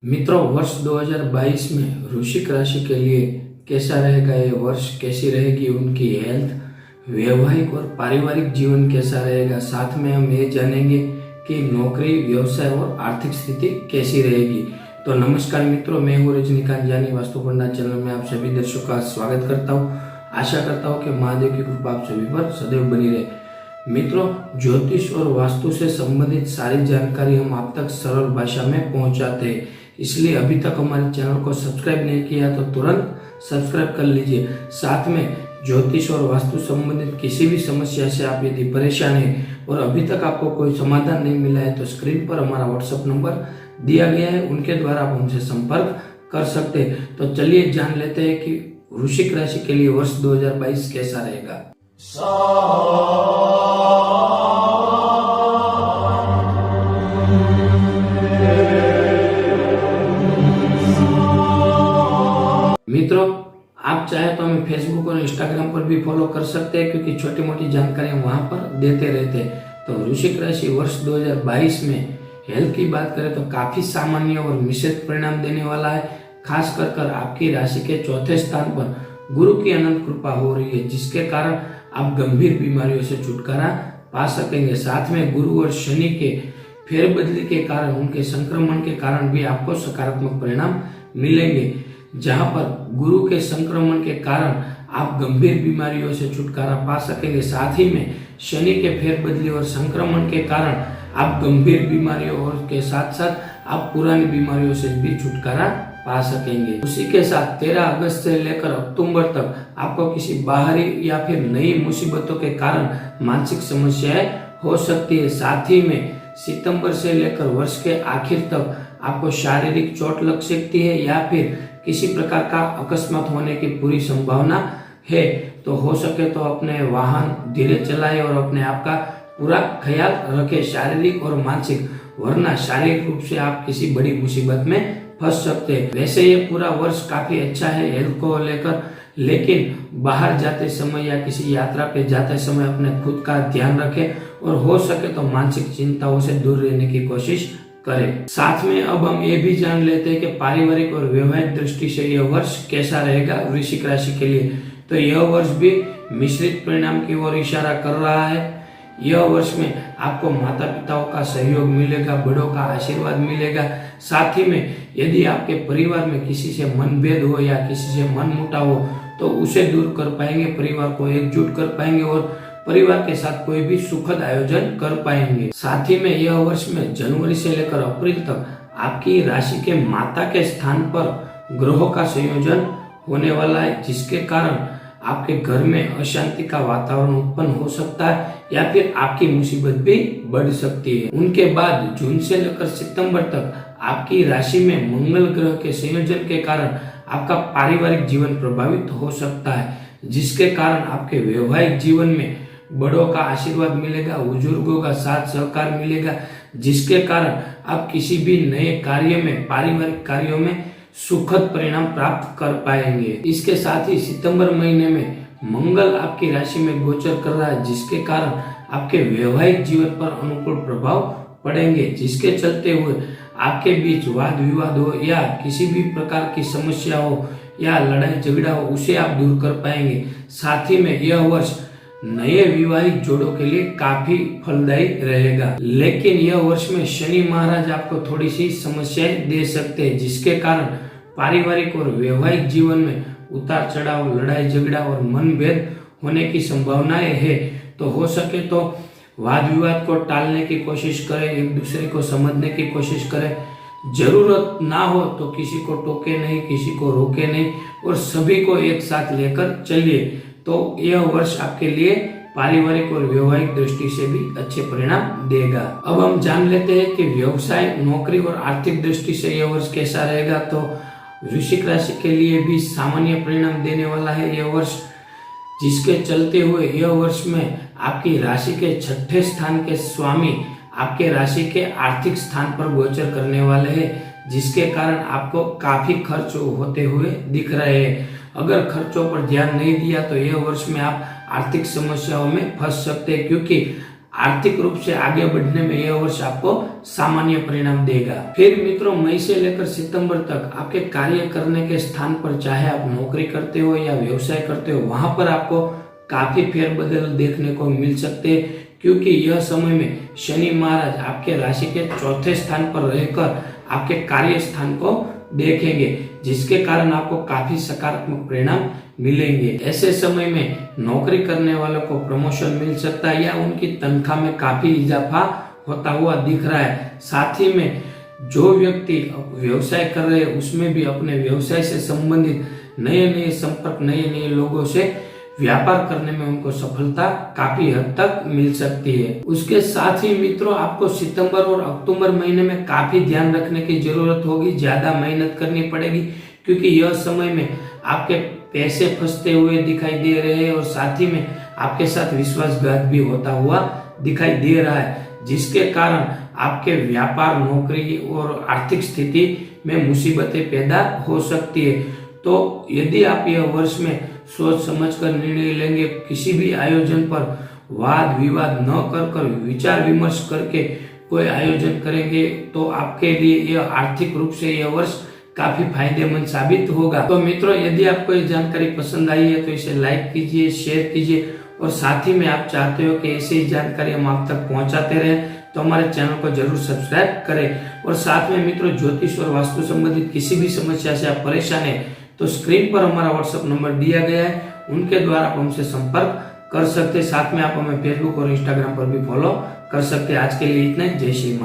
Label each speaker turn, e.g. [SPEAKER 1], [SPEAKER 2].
[SPEAKER 1] मित्रों, वर्ष 2022 में वृश्चिक राशि के लिए कैसा रहेगा ये वर्ष, कैसी रहेगी उनकी हेल्थ, वैवाहिक और पारिवारिक जीवन कैसा रहेगा। साथ में हम ये जानेंगे कि नौकरी, व्यवसाय और आर्थिक स्थिति कैसी रहेगी। तो नमस्कार मित्रों, मैं हूँ रजनीकांत जानी। वास्तु पंडित चैनल में आप सभी दर्शकों का स्वागत करता हूँ। आशा करता हूँ कि महादेव की कृपा आप सभी पर सदैव बनी रहे। मित्रों, ज्योतिष और वास्तु से संबंधित सारी जानकारी हम आप तक सरल भाषा में पहुंचाते हैं, इसलिए अभी तक हमारे चैनल को सब्सक्राइब नहीं किया तो तुरंत सब्सक्राइब कर लीजिए। साथ में ज्योतिष और वास्तु संबंधित किसी भी समस्या से आप यदि परेशान हैं और अभी तक आपको कोई समाधान नहीं मिला है तो स्क्रीन पर हमारा व्हाट्सएप नंबर दिया गया है, उनके द्वारा आप हमसे संपर्क कर सकते हैं। तो चलिए जान लेते हैं कि वृश्चिक राशि के लिए वर्ष 2022 कैसा रहेगा। मित्रों, आप चाहे तो हमें फेसबुक और इंस्टाग्राम पर भी फॉलो कर सकते हैं, क्योंकि छोटी मोटी जानकारी हम वहां पर देते रहते हैं। तो वृश्चिक राशि वर्ष 2022 में हेल्थ की बात करें तो काफी सामान्य और मिश्रित परिणाम देने वाला है। खास कर आपकी राशि के चौथे स्थान पर गुरु की अनंत कृपा हो रही है, जिसके कारण आप गंभीर बीमारियों से छुटकारा पा सकेंगे। साथ में गुरु और शनि के फेरबदली के कारण, उनके संक्रमण के कारण भी आपको सकारात्मक परिणाम मिलेंगे। जहां पर गुरु के संक्रमण के कारण आप गंभीर बीमारियों से छुटकारा पा सकेंगे, साथ ही में शनि के फेरबदली और संक्रमण के कारण आप गंभीर बीमारियों और के साथ साथ आप पुरानी बीमारियों से भी छुटकारा पा सकेंगे। उसी के साथ 13 अगस्त से लेकर अक्टूबर तक आपको किसी बाहरी या फिर नई मुसीबतों के कारण मानसिक समस्याएं हो सकती है। साथ ही में सितंबर से लेकर वर्ष के आखिर तक आपको शारीरिक चोट लग सकती है या फिर किसी प्रकार का अकस्मात होने की पूरी संभावना है। तो हो सके तो अपने वाहन धीरे चलाएं और अपने आप का पूरा ख्याल रखें, शारीरिक और मानसिक, वरना शारीरिक रूप से आप किसी बड़ी मुसीबत में फंस सकते हैं। वैसे ये पूरा वर्ष काफी अच्छा है हेल्थ को लेकर, लेकिन बाहर जाते समय या किसी यात्रा पे जाते समय अपने खुद का ध्यान रखें और हो सके तो मानसिक चिंताओं से दूर रहने की कोशिश करें। साथ में अब हम ये भी जान लेते हैं कि पारिवारिक और वैवाहिक दृष्टि से यह वर्ष कैसा रहेगा वृश्चिक राशि के लिए। तो यह वर्ष भी मिश्रित परिणाम की ओर इशारा कर रहा है। यह वर्ष में आपको माता पिताओं का सहयोग मिलेगा, बड़ों का आशीर्वाद मिलेगा। साथ ही में यदि आपके परिवार में किसी से मनभेद हो या किसी से मनमुटाव हो तो उसे दूर कर पाएंगे, परिवार को एकजुट कर पाएंगे और परिवार के साथ कोई भी सुखद आयोजन कर पाएंगे। साथ ही में यह वर्ष में जनवरी से लेकर अप्रैल तक आपकी राशि के माता के स्थान पर ग्रहों का संयोजन होने वाला है, जिसके कारण आपके घर में अशांति का वातावरण उत्पन्न हो सकता है या फिर आपकी मुसीबत भी बढ़ सकती है। उनके बाद जून से लेकर सितंबर तक आपकी राशि में मंगल ग्रह के संयोजन के कारण आपका पारिवारिक जीवन प्रभावित हो सकता है, जिसके कारण आपके वैवाहिक जीवन में बड़ों का आशीर्वाद मिलेगा, बुजुर्गों का साथ सहकार मिलेगा, जिसके कारण आप किसी भी नए कार्य में, पारिवारिक कार्यों में सुखद परिणाम प्राप्त कर पाएंगे। इसके साथ ही सितंबर महीने में मंगल आपकी राशि में गोचर कर रहा है, जिसके कारण आपके वैवाहिक जीवन पर अनुकूल प्रभाव पड़ेंगे, जिसके चलते हुए आपके बीच वाद विवाद हो या किसी भी प्रकार की समस्या हो या लड़ाई झगड़ा हो, उसे आप दूर कर पाएंगे। साथ ही में यह वर्ष नए विवाहित जोड़ों के लिए काफी फलदायी रहेगा, लेकिन यह वर्ष में शनि महाराज आपको थोड़ी सी समस्याएं दे सकते हैं, जिसके कारण पारिवारिक और वैवाहिक जीवन में उतार चढ़ाव, लड़ाई झगड़ा और मनभेद होने की संभावनाएं है। तो हो सके तो वाद विवाद को टालने की कोशिश करें, एक दूसरे को समझने की कोशिश करें। जरूरत ना हो तो किसी को टोके नहीं, किसी को रोके नहीं और सभी को एक साथ लेकर चलिए। तो यह वर्ष आपके लिए पारिवारिक और वैवाहिक दृष्टि से भी अच्छे परिणाम देगा। अब हम जान लेते हैं कि व्यवसाय, नौकरी और आर्थिक दृष्टि से यह वर्ष कैसा रहेगा। तो वृश्चिक राशि के लिए भी सामान्य परिणाम देने वाला है यह वर्ष, जिसके चलते हुए यह वर्ष में आपकी राशि के छठे स्थान के स्वामी आपके राशि के आर्थिक स्थान पर गोचर करने वाले हैं, जिसके कारण आपको काफी खर्च होते हुए दिख रहे हैं। अगर खर्चों पर ध्यान नहीं दिया तो यह वर्ष में आप आर्थिक समस्याओं में फंस सकते हैं, क्योंकि आर्थिक रूप से आगे बढ़ने में यह वर्ष आपको सामान्य परिणाम देगा। फिर मित्रों, मई से लेकर सितंबर तक आपके कार्य करने के स्थान पर, चाहे आप नौकरी करते हो या व्यवसाय करते हो, वहां पर आपको काफी फेरबदल देखने को मिल सकते हैं, क्योंकि यह समय में शनि महाराज आपके राशि के चौथे स्थान पर रहकर आपके कार्य स्थान को देखेंगे, जिसके कारण आपको काफी सकारात्मक परिणाम मिलेंगे। ऐसे समय में नौकरी करने वालों को प्रमोशन मिल सकता है या उनकी तनख्वाह में काफी इजाफा होता हुआ दिख रहा है। साथ ही में जो व्यक्ति व्यवसाय कर रहे हैं उसमें भी अपने व्यवसाय से संबंधित नए नए संपर्क, नए नए लोगों से व्यापार करने में उनको सफलता काफी हद तक मिल सकती है। उसके साथ ही मित्रों, आपको सितंबर और अक्टूबर महीने में काफी ध्यान रखने की जरूरत होगी, ज्यादा मेहनत करनी पड़ेगी, क्योंकि यह समय में आपके पैसे फंसते हुए दिखाई दे रहे हैं और साथ ही में आपके साथ विश्वासघात भी होता हुआ दिखाई दे रहा है, जिसके कारण आपके व्यापार, नौकरी और आर्थिक स्थिति में मुसीबतें पैदा हो सकती है। तो यदि आप यह वर्ष में सोच समझकर निर्णय लेंगे, किसी भी आयोजन पर वाद विवाद न कर विचार विमर्श करके कोई आयोजन करेंगे, तो आपके लिए यह आर्थिक रूप से यह वर्ष काफी फायदेमंद साबित होगा। तो मित्रों, यदि आपको ये जानकारी पसंद आई है तो इसे लाइक कीजिए, शेयर कीजिए, और साथ ही में आप चाहते हो कि ऐसी जानकारी हम आप तक पहुंचाते रहे तो हमारे चैनल को जरूर सब्सक्राइब करें। और साथ में मित्रों, ज्योतिष और वास्तु संबंधित किसी भी समस्या से आप परेशान है तो स्क्रीन पर हमारा व्हाट्सएप नंबर दिया गया है, उनके द्वारा आप हमसे संपर्क कर सकते हैं। साथ में आप हमें फेसबुक और इंस्टाग्राम पर भी फॉलो कर सकते हैं। आज के लिए इतना ही। जय श्री राम।